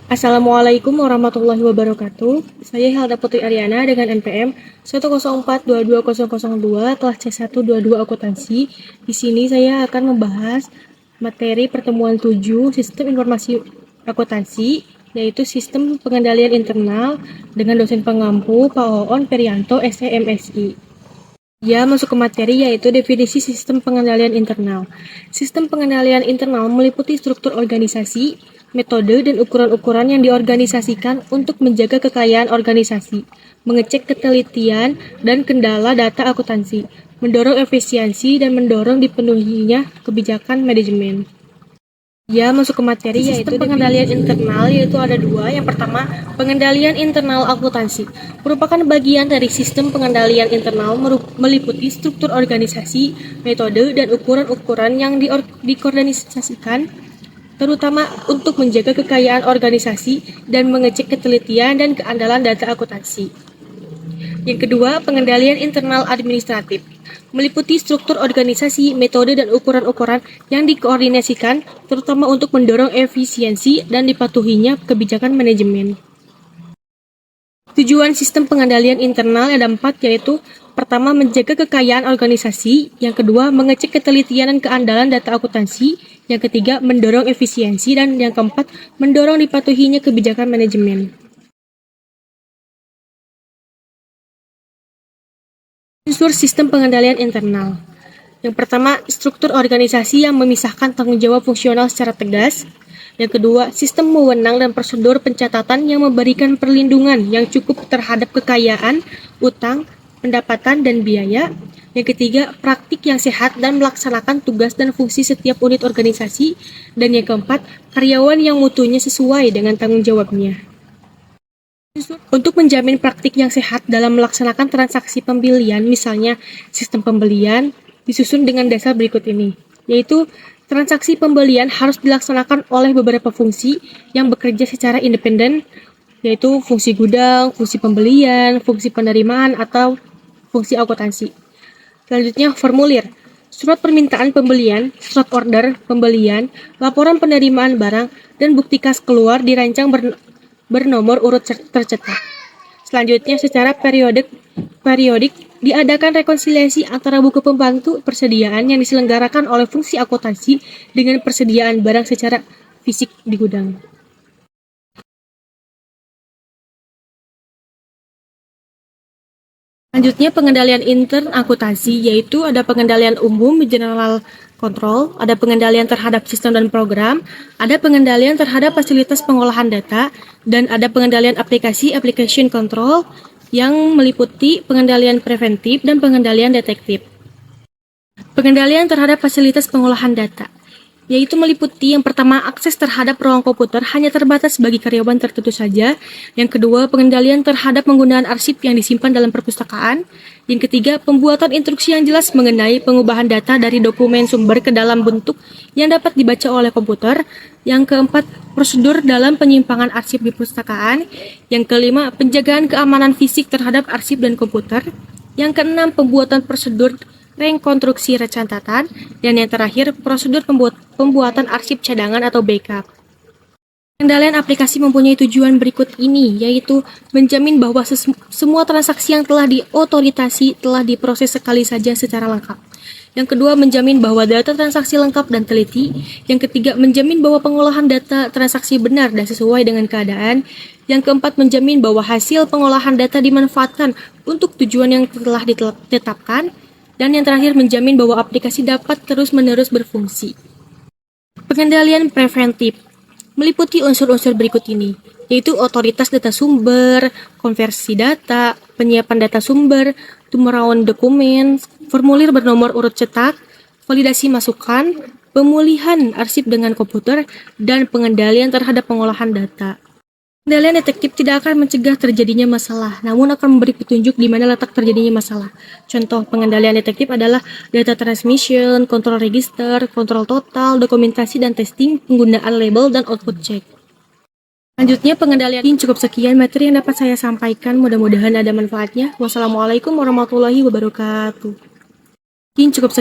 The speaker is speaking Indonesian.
Assalamualaikum warahmatullahi wabarakatuh. Saya Helda Putri Aryana dengan NPM 104220002 kelas C122 akuntansi. Di sini saya akan membahas materi pertemuan 7 Sistem Informasi Akuntansi, yaitu Sistem Pengendalian Internal dengan dosen pengampu Pak Oon Perianto, SEMSI. Ya, masuk ke materi yaitu definisi sistem pengendalian internal. Sistem pengendalian internal meliputi struktur organisasi, metode, dan ukuran-ukuran yang diorganisasikan untuk menjaga kekayaan organisasi, mengecek ketelitian dan kendala data akuntansi, mendorong efisiensi, dan mendorong dipenuhinya kebijakan manajemen. Ya, masuk ke materi yaitu pengendalian internal, yaitu ada dua. Yang pertama, pengendalian internal akuntansi merupakan bagian dari sistem pengendalian internal meliputi struktur organisasi, metode, dan ukuran-ukuran yang dikoordinasikan terutama untuk menjaga kekayaan organisasi dan mengecek ketelitian dan keandalan data akuntansi. Yang kedua, pengendalian internal administratif meliputi struktur organisasi, metode, dan ukuran-ukuran yang dikoordinasikan terutama untuk mendorong efisiensi dan dipatuhinya kebijakan manajemen. Tujuan sistem pengendalian internal ada 4, yaitu pertama, menjaga kekayaan organisasi, yang kedua, mengecek ketelitian dan keandalan data akuntansi, yang ketiga, mendorong efisiensi, dan yang keempat, mendorong dipatuhinya kebijakan manajemen. Unsur sistem pengendalian internal. Yang pertama, struktur organisasi yang memisahkan tanggung jawab fungsional secara tegas. Yang kedua, sistem wewenang dan prosedur pencatatan yang memberikan perlindungan yang cukup terhadap kekayaan, utang, pendapatan, dan biaya. Yang ketiga, praktik yang sehat dan melaksanakan tugas dan fungsi setiap unit organisasi. Dan yang keempat, karyawan yang mutunya sesuai dengan tanggung jawabnya. Untuk menjamin praktik yang sehat dalam melaksanakan transaksi pembelian, misalnya sistem pembelian, disusun dengan dasar berikut ini, yaitu transaksi pembelian harus dilaksanakan oleh beberapa fungsi yang bekerja secara independen, yaitu fungsi gudang, fungsi pembelian, fungsi penerimaan, atau fungsi akuntansi. Selanjutnya, formulir. Surat permintaan pembelian, surat order pembelian, laporan penerimaan barang, dan bukti kas keluar dirancang bernomor urut tercetak. Selanjutnya, secara periodik diadakan rekonsiliasi antara buku pembantu persediaan yang diselenggarakan oleh fungsi akuntansi dengan persediaan barang secara fisik di gudang. Selanjutnya, pengendalian intern akuntansi, yaitu ada pengendalian umum general control, ada pengendalian terhadap sistem dan program, ada pengendalian terhadap fasilitas pengolahan data, dan ada pengendalian aplikasi application control yang meliputi pengendalian preventif dan pengendalian detektif. Pengendalian terhadap fasilitas pengolahan data, yaitu meliputi yang pertama, akses terhadap ruang komputer hanya terbatas bagi karyawan tertentu saja. Yang kedua, pengendalian terhadap penggunaan arsip yang disimpan dalam perpustakaan. Yang ketiga, pembuatan instruksi yang jelas mengenai pengubahan data dari dokumen sumber ke dalam bentuk yang dapat dibaca oleh komputer. Yang keempat, prosedur dalam penyimpangan arsip di perpustakaan. Yang kelima, penjagaan keamanan fisik terhadap arsip dan komputer. Yang keenam, pembuatan prosedur rekonstruksi catatan, dan yang terakhir, prosedur pembuatan arsip cadangan atau backup. Pengendalian aplikasi mempunyai tujuan berikut ini, yaitu menjamin bahwa semua transaksi yang telah diotorisasi telah diproses sekali saja secara lengkap. Yang kedua, menjamin bahwa data transaksi lengkap dan teliti. Yang ketiga, menjamin bahwa pengolahan data transaksi benar dan sesuai dengan keadaan. Yang keempat, menjamin bahwa hasil pengolahan data dimanfaatkan untuk tujuan yang telah ditetapkan. Dan yang terakhir, menjamin bahwa aplikasi dapat terus-menerus berfungsi. Pengendalian preventif meliputi unsur-unsur berikut ini, yaitu otoritas data sumber, konversi data, penyiapan data sumber, turnaround dokumen, formulir bernomor urut cetak, validasi masukan, pemulihan arsip dengan komputer, dan pengendalian terhadap pengolahan data. Pengendalian detektif tidak akan mencegah terjadinya masalah, namun akan memberi petunjuk di mana letak terjadinya masalah. Contoh pengendalian detektif adalah data transmission, kontrol register, kontrol total, dokumentasi dan testing, penggunaan label, dan output check. Selanjutnya, pengendalian. Cukup sekian materi yang dapat saya sampaikan, mudah-mudahan ada manfaatnya. Wassalamualaikum warahmatullahi wabarakatuh. Cukup sekian.